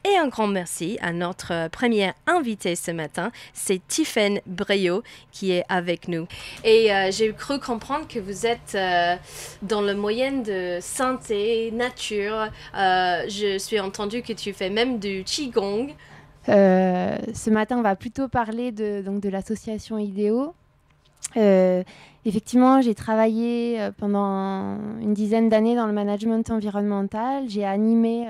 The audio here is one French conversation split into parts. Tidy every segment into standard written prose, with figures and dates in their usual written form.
Et un grand merci à notre première invitée ce matin, c'est Tiffaine Breault qui est avec nous. Et j'ai cru comprendre que vous êtes dans le moyen de santé, nature. Je suis entendu que tu fais même du Qigong. Ce matin, on va plutôt parler de l'association IDEO. Effectivement, j'ai travaillé pendant une dizaine d'années dans le management environnemental. J'ai animé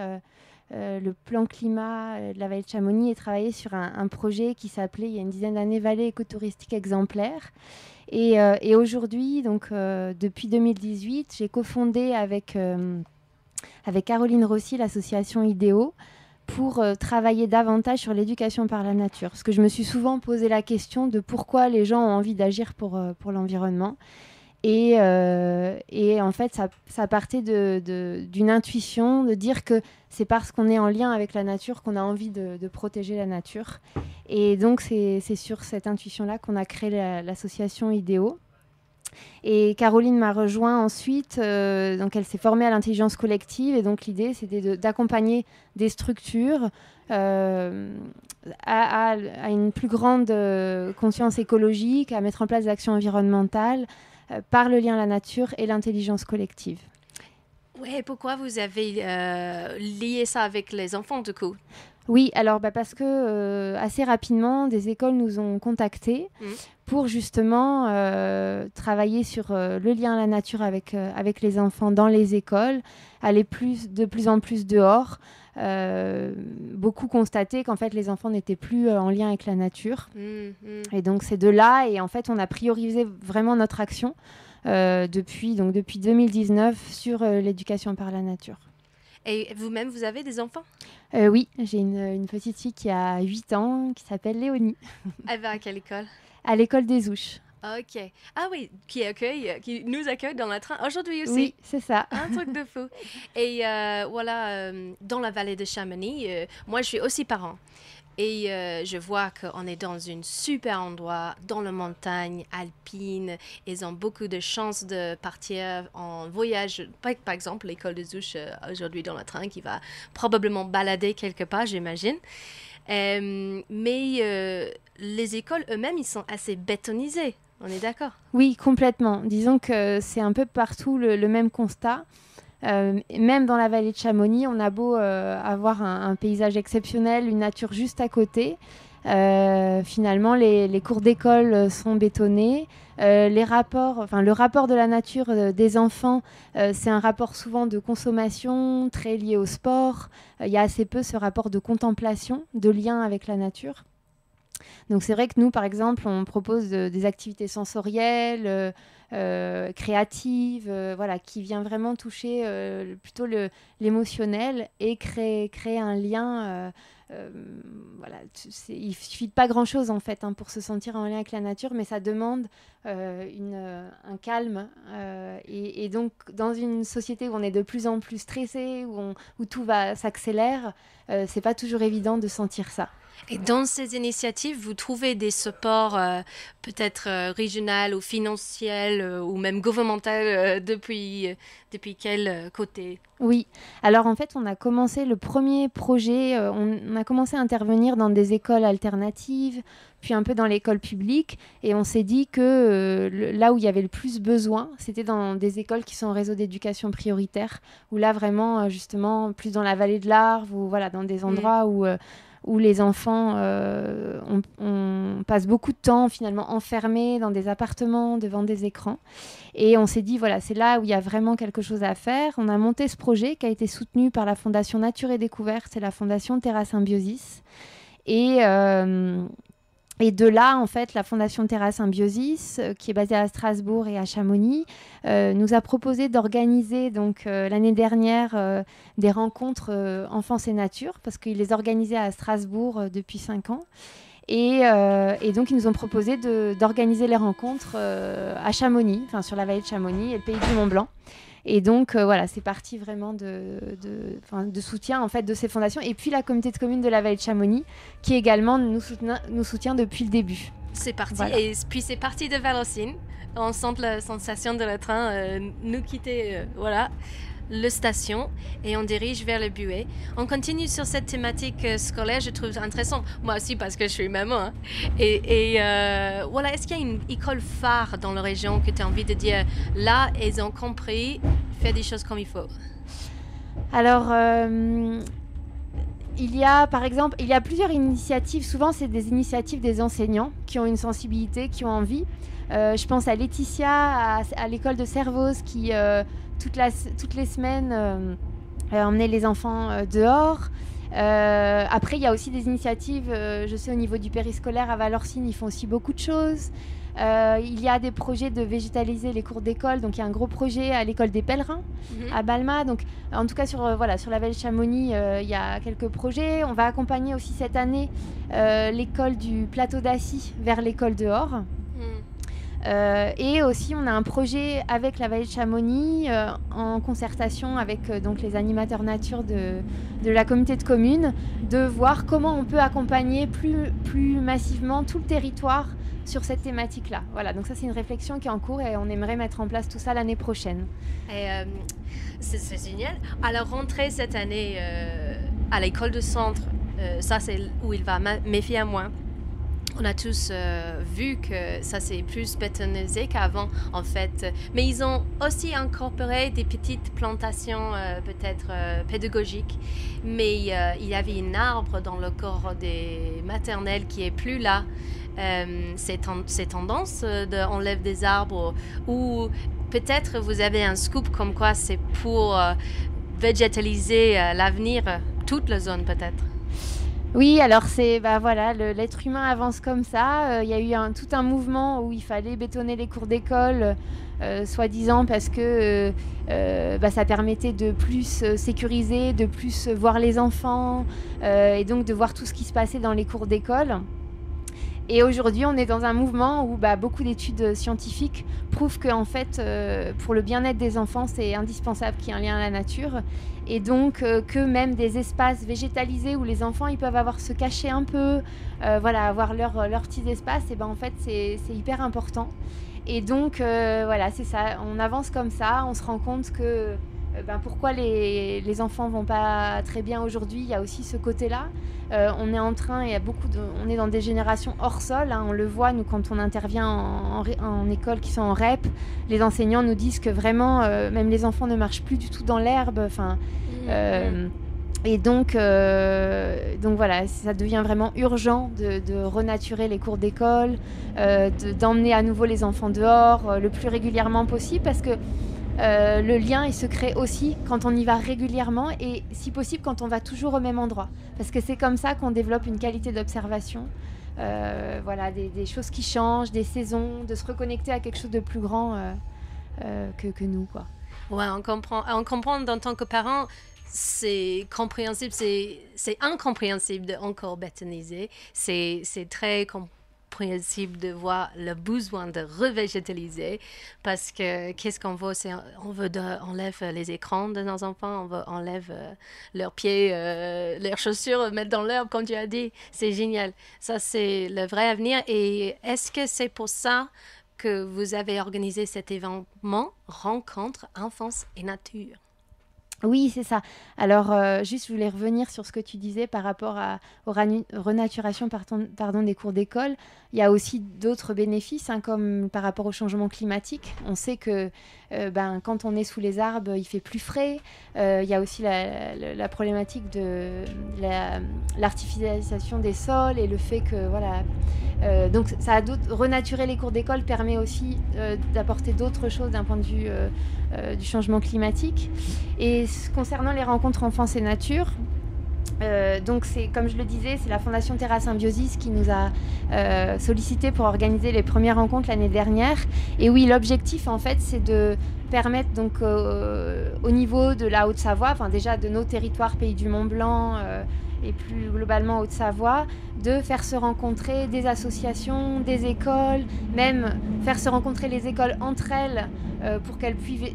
le plan climat de la vallée de Chamonix et travaillé sur un projet qui s'appelait, il y a une dizaine d'années, Vallée écotouristique exemplaire. Et aujourd'hui, donc, depuis 2018, j'ai cofondé avec Caroline Rossi l'association IDEO pour travailler davantage sur l'éducation par la nature. Parce que je me suis souvent posé la question de pourquoi les gens ont envie d'agir pour l'environnement. Et en fait, ça partait d'une intuition, de dire que c'est parce qu'on est en lien avec la nature qu'on a envie de protéger la nature. Et donc, c'est sur cette intuition-là qu'on a créé l'association IDEO. Et Caroline m'a rejoint ensuite, donc elle s'est formée à l'intelligence collective, et donc l'idée c'était d'accompagner des structures à une plus grande conscience écologique, à mettre en place des actions environnementales par le lien à la nature et l'intelligence collective. Ouais, pourquoi vous avez lié ça avec les enfants du coup? Oui, alors parce que assez rapidement, des écoles nous ont contactés pour justement travailler sur le lien à la nature avec les enfants dans les écoles, aller de plus en plus dehors. Beaucoup constaté qu'en fait les enfants n'étaient plus en lien avec la nature. Et donc c'est de là, et en fait on a priorisé vraiment notre action depuis 2019 sur l'éducation par la nature. Et vous-même, vous avez des enfants? Oui, j'ai une petite fille qui a 8 ans, qui s'appelle Léonie. Elle va à quelle école? À l'école des Ouches. Ok. Ah oui, qui nous accueille dans le train aujourd'hui aussi. Oui, c'est ça. Un truc de fou. Et voilà, dans la vallée de Chamonix, moi je suis aussi parent. Et je vois qu'on est dans un super endroit, dans la montagne alpine. Ils ont beaucoup de chances de partir en voyage. Par exemple, l'école des Ouches aujourd'hui dans le train qui va probablement balader quelque part, j'imagine. Mais les écoles eux-mêmes, ils sont assez bétonisés. On est d'accord? Oui, complètement. Disons que c'est un peu partout le même constat. Même dans la vallée de Chamonix, on a beau avoir un paysage exceptionnel, une nature juste à côté. Finalement, les cours d'école sont bétonnés. Le rapport de la nature des enfants, c'est un rapport souvent de consommation, très lié au sport. Il y a assez peu ce rapport de contemplation, de lien avec la nature. Donc c'est vrai que nous, par exemple, on propose des activités sensorielles, créatives, voilà, qui vient vraiment toucher plutôt l'émotionnel et créer un lien. Voilà, il suffit de pas grand-chose en fait pour se sentir en lien avec la nature, mais ça demande un calme. Et donc, dans une société où on est de plus en plus stressé, où tout s'accélère, c'est pas toujours évident de sentir ça. Et dans ces initiatives, vous trouvez des supports peut-être régionaux ou financiers ou même gouvernementaux depuis quel côté? Oui, alors en fait, on a commencé le premier projet, on a commencé à intervenir dans des écoles alternatives, puis un peu dans l'école publique, et on s'est dit que là où il y avait le plus besoin, c'était dans des écoles qui sont en réseau d'éducation prioritaire, où là vraiment, justement, plus dans la vallée de l'Arve, ou voilà, dans des endroits où les enfants on passe beaucoup de temps finalement enfermés dans des appartements devant des écrans. Et on s'est dit, voilà, c'est là où il y a vraiment quelque chose à faire. On a monté ce projet qui a été soutenu par la Fondation Nature et Découverte et la Fondation Terra Symbiosis. Et de là, en fait, la Fondation Terra Symbiosis, qui est basée à Strasbourg et à Chamonix, nous a proposé d'organiser donc l'année dernière des rencontres enfance et nature, parce qu'ils les organisaient à Strasbourg depuis 5 ans. Et donc, ils nous ont proposé d'organiser les rencontres à Chamonix, sur la vallée de Chamonix et le pays du Mont-Blanc. Et donc, voilà, c'est parti vraiment de soutien en fait, de ces fondations. Et puis, la communauté de communes de la vallée de Chamonix, qui également nous soutient depuis le début. C'est parti. Voilà. Et puis, c'est parti de Valocine. On sent la sensation de le train nous quitter, voilà. le station et on dirige vers le buet. On continue sur cette thématique scolaire, je trouve intéressant. Moi aussi parce que je suis maman. Hein. Et voilà, est-ce qu'il y a une école phare dans la région que tu as envie de dire, là, ils ont compris, faire des choses comme il faut? Alors, par exemple, il y a plusieurs initiatives. Souvent, c'est des initiatives des enseignants qui ont une sensibilité, qui ont envie. Je pense à Laetitia, à l'école de Servoz, qui toutes les semaines emmenait les enfants dehors. Après, il y a aussi des initiatives, je sais au niveau du périscolaire à Valorcine, ils font aussi beaucoup de choses. Il y a des projets de végétaliser les cours d'école, donc il y a un gros projet à l'école des pèlerins à Balma. Donc, en tout cas, sur la vallée de Chamonix, il y a quelques projets. On va accompagner aussi cette année l'école du plateau d'Assy vers l'école dehors. Et aussi, on a un projet avec la vallée de Chamonix en concertation avec donc les animateurs nature de la communauté de communes, de voir comment on peut accompagner plus massivement tout le territoire sur cette thématique-là. Voilà, donc ça c'est une réflexion qui est en cours et on aimerait mettre en place tout ça l'année prochaine. Et c'est génial. À la rentrée cette année, à l'école de centre, ça c'est où il va méfier à moi. On a tous vu que ça c'est plus bétonisé qu'avant en fait. Mais ils ont aussi incorporé des petites plantations peut-être pédagogiques. Mais il y avait un arbre dans le corps des maternelles qui est plus là. Ces tendances d'enlève des arbres ou peut-être vous avez un scoop comme quoi c'est pour végétaliser l'avenir, toute la zone peut-être. Oui, alors l'être humain avance comme ça. Il y a eu tout un mouvement où il fallait bétonner les cours d'école, soi-disant parce que ça permettait de plus sécuriser, de plus voir les enfants et donc de voir tout ce qui se passait dans les cours d'école. Et aujourd'hui, on est dans un mouvement où beaucoup d'études scientifiques prouvent qu'en fait, pour le bien-être des enfants, c'est indispensable qu'il y ait un lien à la nature. Et donc, que même des espaces végétalisés où les enfants ils peuvent se cacher un peu, avoir leurs petits espaces, et en fait, c'est hyper important. Et donc, c'est ça. On avance comme ça, on se rend compte que pourquoi les enfants vont pas très bien aujourd'hui, il y a aussi ce côté-là. On est en train, on est dans des générations hors sol, hein, on le voit, nous, quand on intervient en école qui sont en REP, les enseignants nous disent que vraiment, même les enfants ne marchent plus du tout dans l'herbe, et donc voilà, ça devient vraiment urgent de renaturer les cours d'école, d'emmener à nouveau les enfants dehors le plus régulièrement possible, parce que le lien il se crée aussi quand on y va régulièrement et si possible quand on va toujours au même endroit, parce que c'est comme ça qu'on développe une qualité d'observation, des choses qui changent, des saisons, de se reconnecter à quelque chose de plus grand que nous, quoi. Ouais, on comprend en tant que parent, c'est compréhensible, c'est incompréhensible de encore bétoniser, c'est très compréhensible de voir le besoin de revégétaliser, parce que qu'est-ce qu'on veut, on veut enlève les écrans de nos enfants, on veut enlève leurs pieds, leurs chaussures, mettre dans l'herbe comme tu as dit, c'est génial, ça c'est le vrai avenir. Et est-ce que c'est pour ça que vous avez organisé cet événement Rencontre Enfance et Nature? Oui, c'est ça. Alors, juste, je voulais revenir sur ce que tu disais par rapport aux renaturations des cours d'école. Il y a aussi d'autres bénéfices, hein, comme par rapport au changement climatique. On sait que quand on est sous les arbres, il fait plus frais. Il y a aussi la problématique de l'artificialisation des sols et le fait que, donc renaturer les cours d'école permet aussi d'apporter d'autres choses d'un point de vue du changement climatique. Et concernant les rencontres enfance et nature, donc c'est, comme je le disais, c'est la Fondation Terra Symbiosis qui nous a sollicité pour organiser les premières rencontres l'année dernière. Et oui, l'objectif en fait, c'est de permettre donc au niveau de la Haute-Savoie, enfin déjà de nos territoires Pays du Mont-Blanc et plus globalement Haute-Savoie, de faire se rencontrer des associations, des écoles, même faire se rencontrer les écoles entre elles pour qu'elles puissent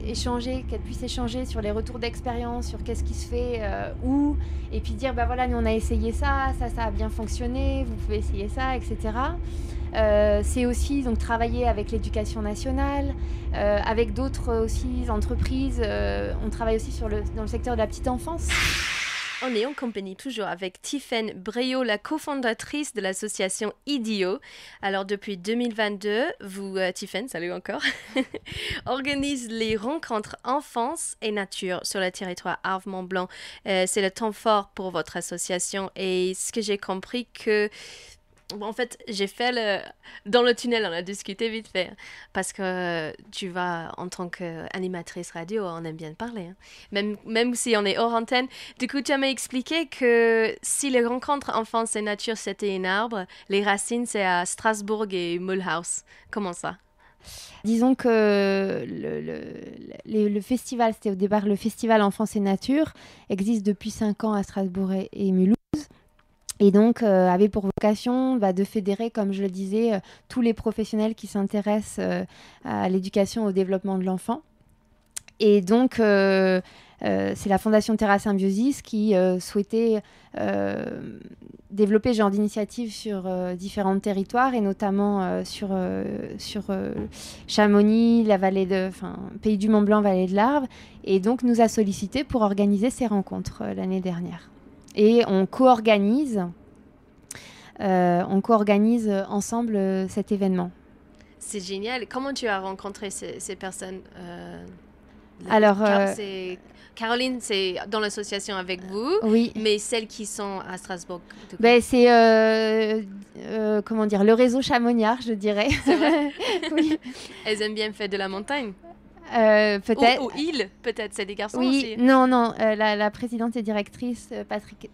échanger sur les retours d'expérience, sur qu'est-ce qui se fait où, et puis dire nous on a essayé ça a bien fonctionné, vous pouvez essayer ça, etc. C'est aussi donc travailler avec l'éducation nationale, avec d'autres aussi entreprises. On travaille aussi dans le secteur de la petite enfance. On est en compagnie toujours avec Tiffaine Breault, la cofondatrice de l'association IDEO. Alors depuis 2022, vous, Tiffaine, salut encore, organise les rencontres enfance et nature sur le territoire Arve-Mont-Blanc. C'est le temps fort pour votre association et ce que j'ai compris que... En fait, j'ai fait dans le tunnel, on a discuté vite fait, parce que tu vas, en tant qu'animatrice radio, on aime bien parler, hein. Même si on est hors antenne. Du coup, tu m'as expliqué que si les rencontres enfance et nature, c'était un arbre, les racines, c'est à Strasbourg et Mulhouse. Comment ça? Disons que le festival, c'était au départ le festival Enfance et Nature, existe depuis 5 ans à Strasbourg et Mulhouse. Et donc, avait pour vocation de fédérer, comme je le disais, tous les professionnels qui s'intéressent à l'éducation et au développement de l'enfant. Et donc, c'est la Fondation Terra Symbiosis qui souhaitait développer ce genre d'initiative sur différents territoires, et notamment sur Chamonix, Pays du Mont-Blanc, Vallée de l'Arve. Et donc, nous a sollicité pour organiser ces rencontres l'année dernière. Et on co-organise ensemble cet événement. C'est génial. Comment tu as rencontré ces personnes? Alors, Caroline, c'est dans l'association avec vous, oui. Mais celles qui sont à Strasbourg. C'est le réseau chamoniard, je dirais. C'est vrai. Oui. Elles aiment bien faire de la montagne. Peut-être. Ou il, peut-être, c'est des garçons oui, aussi. Non, la présidente et directrice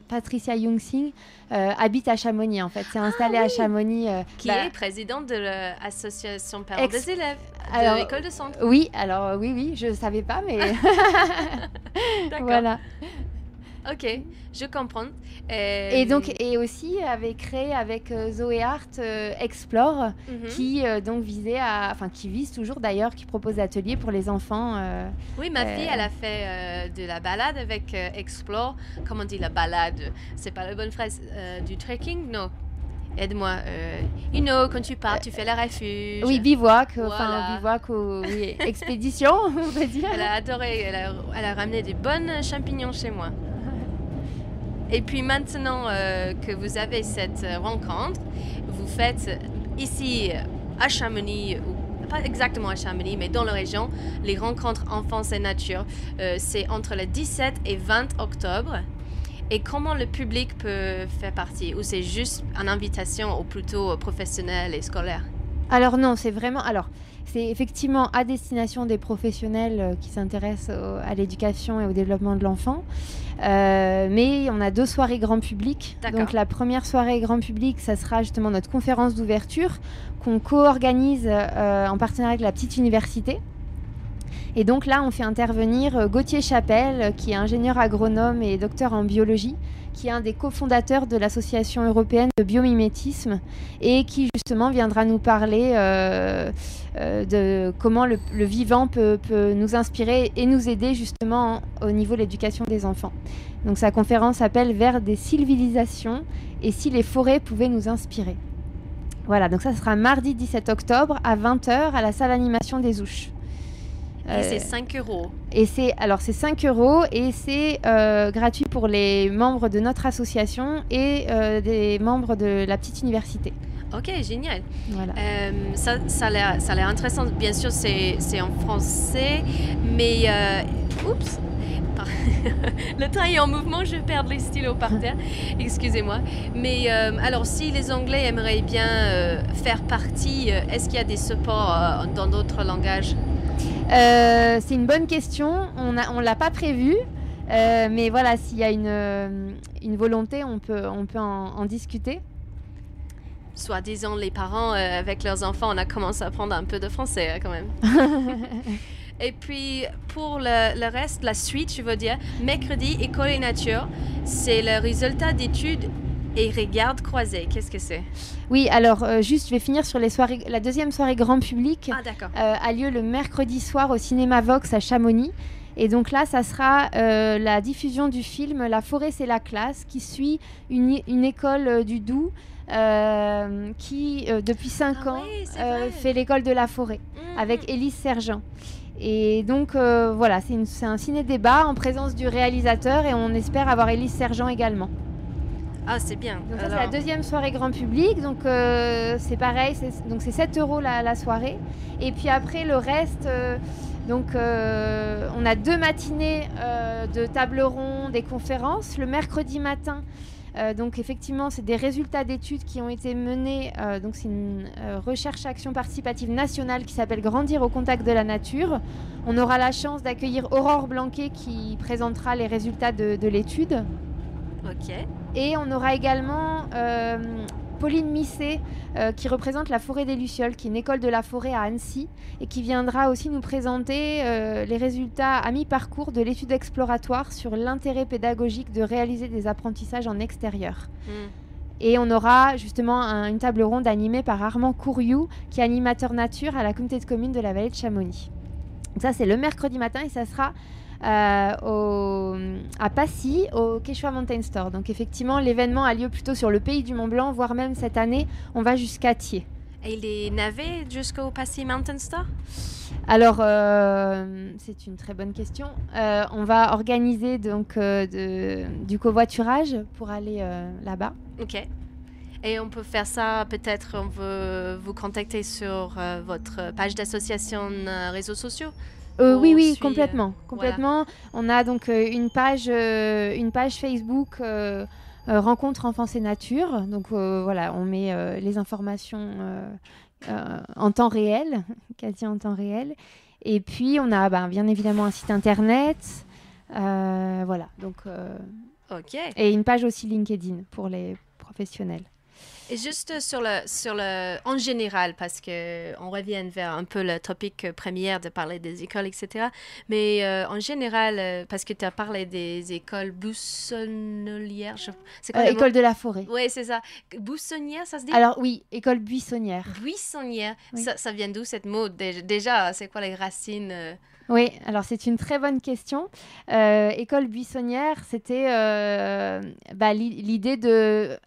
Patricia Youngsing habite à Chamonix, en fait. C'est installée à Chamonix. Qui est présidente de l'association parents des élèves de l'école de centre. Oui, alors oui, je ne savais pas, mais... D'accord. Voilà. Ok, je comprends. Et aussi avait créé avec Zoé Hart Explore, qui qui vise toujours d'ailleurs, qui propose des ateliers pour les enfants. Oui, ma fille, elle a fait de la balade avec Explore. Comment on dit la balade? C'est pas la bonne phrase. Du trekking? Non. Aide-moi. Quand tu pars, tu fais le refuge. Oui, bivouac. Voilà. Bivouac ou expédition, on va dire. Elle a adoré. Elle a ramené des bonnes champignons chez moi. Et puis maintenant que vous avez cette rencontre, vous faites ici à Chamonix, ou pas exactement à Chamonix, mais dans la région, les rencontres enfance et nature. C'est entre le 17 et 20 octobre. Et comment le public peut faire partie? Ou c'est juste une invitation, ou plutôt professionnelle et scolaire? Alors non, c'est effectivement à destination des professionnels qui s'intéressent à l'éducation et au développement de l'enfant. Mais on a 2 soirées grand public. D'accord. Donc la première soirée grand public, ça sera justement notre conférence d'ouverture qu'on co-organise en partenariat avec la Petite Université. Et donc là, on fait intervenir Gauthier Chapelle, qui est ingénieur agronome et docteur en biologie, qui est un des cofondateurs de l'Association européenne de biomimétisme et qui justement viendra nous parler de comment le vivant peut nous inspirer et nous aider justement au niveau de l'éducation des enfants. Donc sa conférence s'appelle « Vers des civilisations et si les forêts pouvaient nous inspirer ». Voilà, donc ça sera mardi 17 octobre à 20h à la salle animation des Ouches. Et c'est 5 €. Et c'est 5 € et c'est gratuit pour les membres de notre association et des membres de la Petite Université. Ok, génial. Voilà. Ça a l'air intéressant. Bien sûr, c'est en français, mais... oups. Le train est en mouvement, je perds les stylos par terre. Excusez-moi. Mais alors, si les Anglais aimeraient bien faire partie, est-ce qu'il y a des supports dans d'autres langages? C'est une bonne question. On l'a pas prévu. Mais voilà, s'il y a une volonté, on peut en discuter. Soit disant les parents avec leurs enfants, on a commencé à apprendre un peu de français quand même. Et puis pour le reste, la suite, je veux dire, mercredi, école et nature, c'est le résultat d'études et regards croisés. Qu'est-ce que c'est? Oui, alors juste, je vais finir sur les soirées. La deuxième soirée grand public d'accord. A lieu le mercredi soir au cinéma Vox à Chamonix. Et donc là, ça sera la diffusion du film La forêt, c'est la classe, qui suit une école du Doubs qui, depuis 5 ans, fait l'école de la forêt avec Élise Sergent. Et donc voilà, c'est un ciné-débat en présence du réalisateur et on espère avoir Élise Sergent également. Ah, c'est bien. Donc ça, c'est la deuxième soirée grand public, donc c'est pareil, c'est 7 € la soirée. Et puis après, le reste, on a 2 matinées de table ronde, des conférences. Le mercredi matin, donc effectivement, c'est des résultats d'études qui ont été menés. Donc c'est une recherche-action participative nationale qui s'appelle Grandir au contact de la nature. On aura la chance d'accueillir Aurore Blanquet qui présentera les résultats de l'étude. Ok. Et on aura également Pauline Misset qui représente la forêt des Lucioles, qui est une école de la forêt à Annecy et qui viendra aussi nous présenter les résultats à mi-parcours de l'étude exploratoire sur l'intérêt pédagogique de réaliser des apprentissages en extérieur. Et on aura justement une table ronde animée par Armand Courriou, qui est animateur nature à la communauté de communes de la vallée de Chamonix. Donc ça, c'est le mercredi matin et ça sera à Passy, au Quechua Mountain Store. Donc effectivement, l'événement a lieu plutôt sur le pays du Mont Blanc, voire même cette année, on va jusqu'à Thiers. Et les navets jusqu'au Passy Mountain Store? Alors, c'est une très bonne question. On va organiser donc du covoiturage pour aller là-bas. Ok. Et on peut faire ça, peut-être on veut vous contacter sur votre page d'association réseaux sociaux? Oui, complètement. Voilà. On a donc une page Facebook Rencontre Enfance et Nature. Donc voilà, on met les informations en temps réel, quasi en temps réel. Et puis on a bien évidemment un site internet. Voilà, donc Ok. et une page aussi LinkedIn pour les professionnels. Et juste sur en général, parce qu'on revient vers un peu le topic premier de parler des écoles, etc. Mais en général, parce que tu as parlé des écoles buissonnières. C'est quoi école de la forêt. Oui, c'est ça. Buissonnière, ça se dit? Alors oui, école buissonnière. Buissonnière. Oui. Ça vient d'où cette mot? Déjà, c'est quoi les racines? Oui, alors c'est une très bonne question. École buissonnière, c'était l'idée de...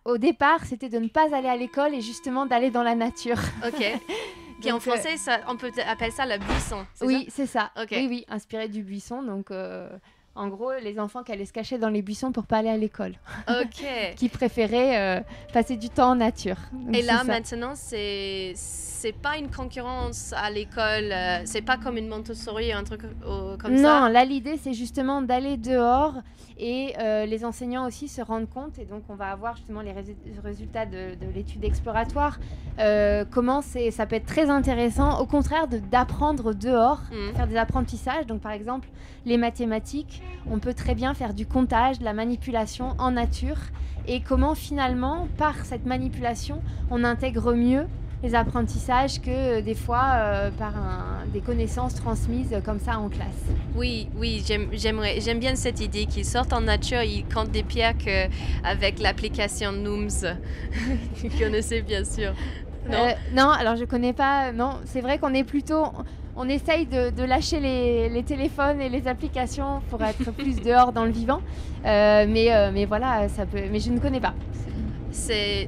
au départ, c'était de ne pas aller à l'école et justement d'aller dans la nature. Ok. Puis en français, on peut appeler ça le buisson. Oui, c'est ça. Okay. Oui, inspiré du buisson. Donc, en gros, les enfants qui allaient se cacher dans les buissons pour pas aller à l'école. Ok. Qui préféraient passer du temps en nature. Donc, et là, maintenant, c'est pas une concurrence à l'école, c'est pas comme une Montessori ou un truc comme ça. Non, là l'idée c'est justement d'aller dehors et les enseignants aussi se rendent compte et donc on va avoir justement les résultats de l'étude exploratoire. Comment ça peut être très intéressant, au contraire d'apprendre dehors, faire des apprentissages. Donc par exemple les mathématiques, on peut très bien faire du comptage, de la manipulation en nature et comment finalement par cette manipulation on intègre mieux les apprentissages que des fois par des connaissances transmises comme ça en classe. Oui, j'aime bien cette idée qu'ils sortent en nature, ils comptent des pierres qu'avec l'application Nooms. Vous connaissez bien sûr. Non, alors je connais pas. Non, c'est vrai qu'on est plutôt... On essaye de lâcher les téléphones et les applications pour être plus dehors dans le vivant. Mais voilà, ça peut... Mais je ne connais pas. C'est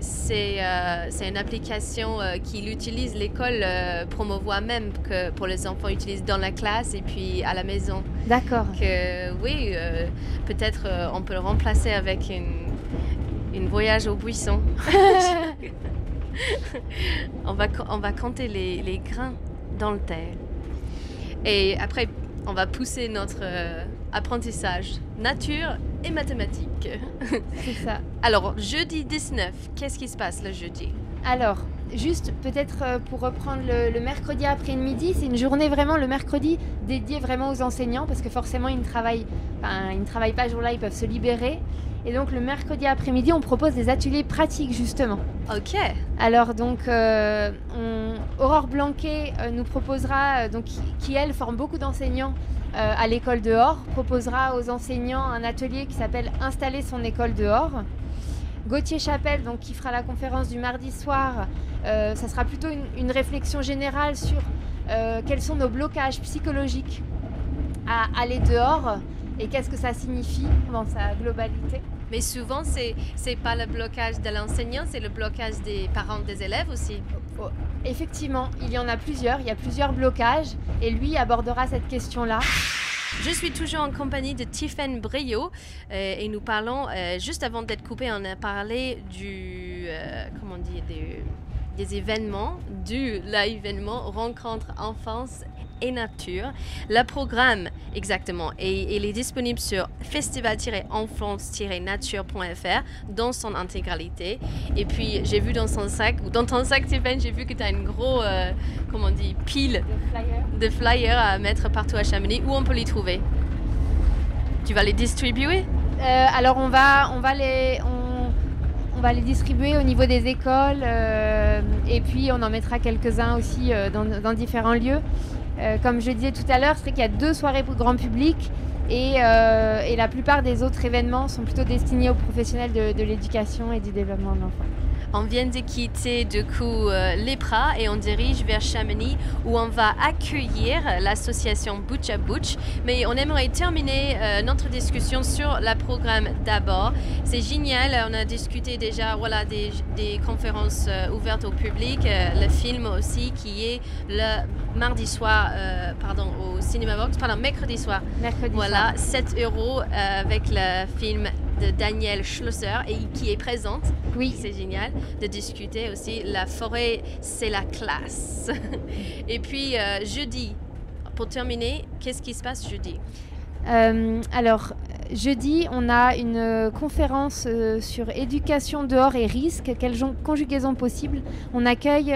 une application qu'il utilise, l'école promouvoit même que pour les enfants utilisent dans la classe et puis à la maison. D'accord. Oui, peut-être on peut le remplacer avec une voyage au buisson. on va compter les grains dans le terre. Et après, on va pousser notre apprentissage nature et mathématiques. C'est ça. Alors, jeudi 19, qu'est-ce qui se passe le jeudi? Alors, juste peut-être pour reprendre le mercredi après-midi, c'est une journée vraiment le mercredi dédiée vraiment aux enseignants parce que forcément ils ne travaillent pas ce jour-là, ils peuvent se libérer. Et donc le mercredi après-midi, on propose des ateliers pratiques justement. Ok. Alors donc Aurore Blanquet nous proposera, qui elle forme beaucoup d'enseignants à l'école dehors, proposera aux enseignants un atelier qui s'appelle Installer son école dehors. Gauthier Chapelle, donc, qui fera la conférence du mardi soir, ça sera plutôt une réflexion générale sur quels sont nos blocages psychologiques à aller dehors et qu'est-ce que ça signifie dans sa globalité. Mais souvent, c'est pas le blocage de l'enseignant, c'est le blocage des parents des élèves aussi. Effectivement, il y en a plusieurs, il y a plusieurs blocages et lui abordera cette question-là. Je suis toujours en compagnie de Tiffaine Brio et nous parlons, juste avant d'être coupé, on a parlé des événements, l'événement Rencontre Enfance et Nature. Le programme, exactement, et il est disponible sur festival-enfance-nature.fr dans son intégralité. Et puis, j'ai vu dans ton sac, Tiffaine, j'ai vu que tu as une grosse, pile de flyers à mettre partout à Chamonix. Où on peut les trouver? Tu vas les distribuer? Alors, on va les distribuer au niveau des écoles et puis on en mettra quelques-uns aussi dans différents lieux. Comme je disais tout à l'heure, c'est qu'il y a 2 soirées pour grand public et la plupart des autres événements sont plutôt destinés aux professionnels de l'éducation et du développement de l'enfant. On vient de quitter du coup l'EPRA et on dirige vers Chamonix où on va accueillir l'association Butch à Butch. Mais on aimerait terminer notre discussion sur le programme d'abord. C'est génial, on a discuté déjà des conférences ouvertes au public, le film aussi qui est le mercredi soir au Cinéma Vox, mercredi soir. Voilà, 7 € avec le film de Daniel Schlosser et qui est présente. Oui. C'est génial de discuter aussi. La forêt, c'est la classe. Et puis, jeudi, pour terminer, qu'est-ce qui se passe jeudi? Alors, jeudi, on a une conférence sur éducation dehors et risques. Quelle conjugaison possible? On accueille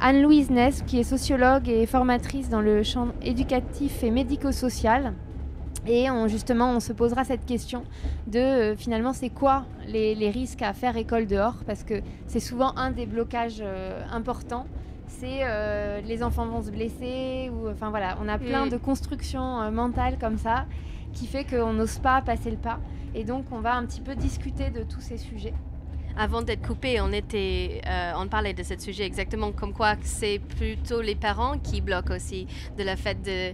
Anne-Louise Ness, qui est sociologue et formatrice dans le champ éducatif et médico-social. Et on se posera cette question de finalement c'est quoi les risques à faire école dehors, parce que c'est souvent un des blocages importants, c'est les enfants vont se blesser, on a plein de constructions mentales comme ça qui fait qu'on n'ose pas passer le pas, et donc on va un petit peu discuter de tous ces sujets. Avant d'être coupé, on parlait de ce sujet exactement, comme quoi c'est plutôt les parents qui bloquent aussi de la fait de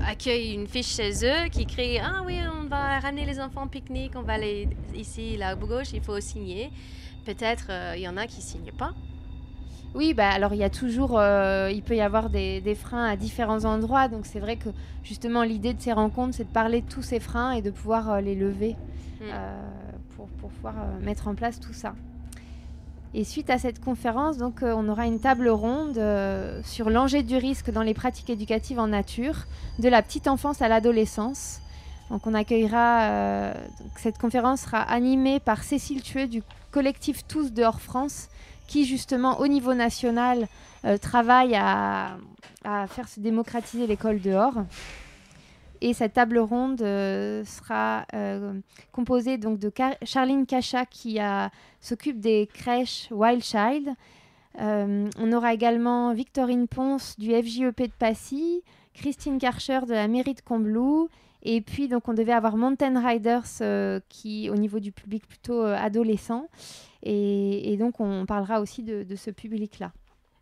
accueillir une fiche chez eux qui crie « Ah oui, on va ramener les enfants pique-nique, on va aller ici, là, à gauche, il faut signer. » Peut-être il y en a qui ne signent pas. Oui, alors il y a toujours, il peut y avoir des freins à différents endroits, donc c'est vrai que justement l'idée de ces rencontres, c'est de parler de tous ces freins et de pouvoir les lever. Pour pouvoir mettre en place tout ça. Et suite à cette conférence, donc, on aura une table ronde sur l'enjeu du risque dans les pratiques éducatives en nature, de la petite enfance à l'adolescence. Donc on accueillera, cette conférence sera animée par Cécile Thueux du collectif Tous dehors France, qui justement au niveau national travaille à faire se démocratiser l'école dehors. Et cette table ronde sera composée donc de Charline Cacha qui s'occupe des crèches Wild Child. On aura également Victorine Ponce du FJEP de Passy, Christine Karcher de la mairie de Combloux. Et puis donc on devait avoir Mountain Riders qui au niveau du public plutôt adolescent. Et donc on parlera aussi de ce public-là.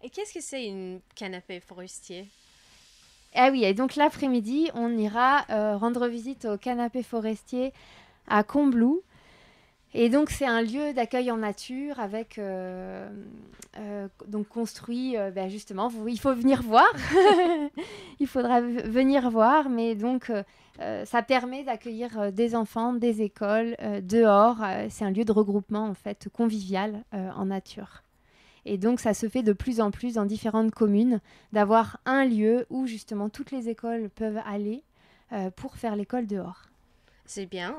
Et qu'est-ce que c'est une canapé forestier? Ah oui, et donc l'après-midi, on ira rendre visite au canapé forestier à Combloux. Et donc c'est un lieu d'accueil en nature avec donc construit justement. Il faut venir voir. Il faudra venir voir, mais donc ça permet d'accueillir des enfants, des écoles dehors. C'est un lieu de regroupement en fait convivial en nature. Et donc, ça se fait de plus en plus dans différentes communes, d'avoir un lieu où justement toutes les écoles peuvent aller pour faire l'école dehors. C'est bien.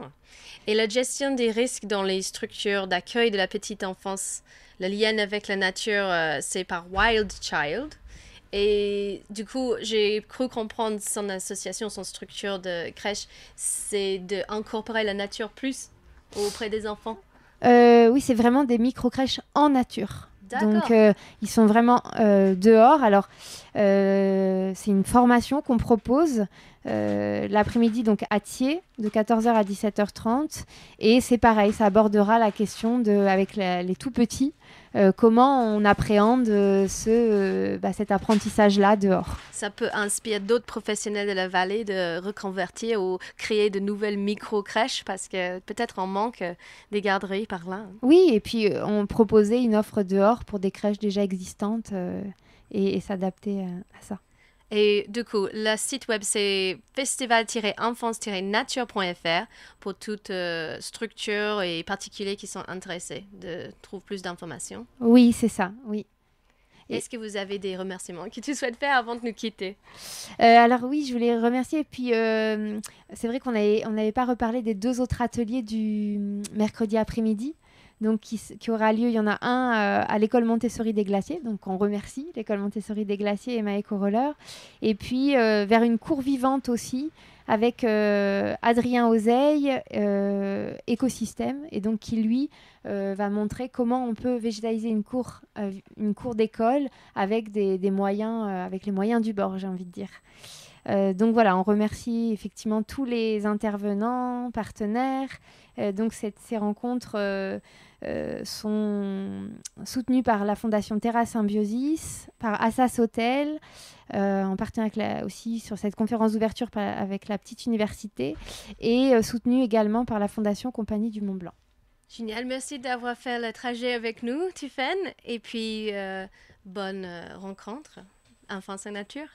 Et la gestion des risques dans les structures d'accueil de la petite enfance, le lien avec la nature, c'est par Wild Child. Et du coup, j'ai cru comprendre son association, son structure de crèche, c'est d'incorporer la nature plus auprès des enfants. Oui, c'est vraiment des micro-crèches en nature. D'accord. Donc, ils sont vraiment dehors. Alors, c'est une formation qu'on propose l'après-midi donc à Thiers de 14h à 17h30 et c'est pareil, ça abordera la question avec les tout petits, comment on appréhende cet apprentissage-là dehors. Ça peut inspirer d'autres professionnels de la vallée de reconvertir ou créer de nouvelles micro-crèches parce que peut-être on manque des garderies par là. Oui, et puis on proposait une offre dehors pour des crèches déjà existantes et s'adapter à ça. Et du coup, le site web, c'est festival-enfance-nature.fr pour toute structure et particuliers qui sont intéressés de trouver plus d'informations. Oui, c'est ça, oui. Est-ce que vous avez des remerciements que tu souhaites faire avant de nous quitter? Alors oui, je voulais remercier. Et puis, c'est vrai qu'on n'avait pas reparlé des 2 autres ateliers du mercredi après-midi. Donc, qui aura lieu, il y en a un à l'école Montessori des Glaciers. Donc, on remercie l'école Montessori des Glaciers et Maëco Roller. Et puis, vers une cour vivante aussi, avec Adrien Ozeille, Écosystème, et donc qui, lui, va montrer comment on peut végétaliser une cour d'école avec des moyens, avec les moyens du bord, j'ai envie de dire. Donc voilà, on remercie effectivement tous les intervenants, partenaires. Donc ces rencontres sont soutenues par la Fondation Terra Symbiosis, par Assas Hôtel, en partenariat aussi sur cette conférence d'ouverture avec la petite université, et soutenues également par la Fondation Compagnie du Mont Blanc. Génial, merci d'avoir fait le trajet avec nous, Tiffaine, et puis bonne rencontre, Enfance et Nature.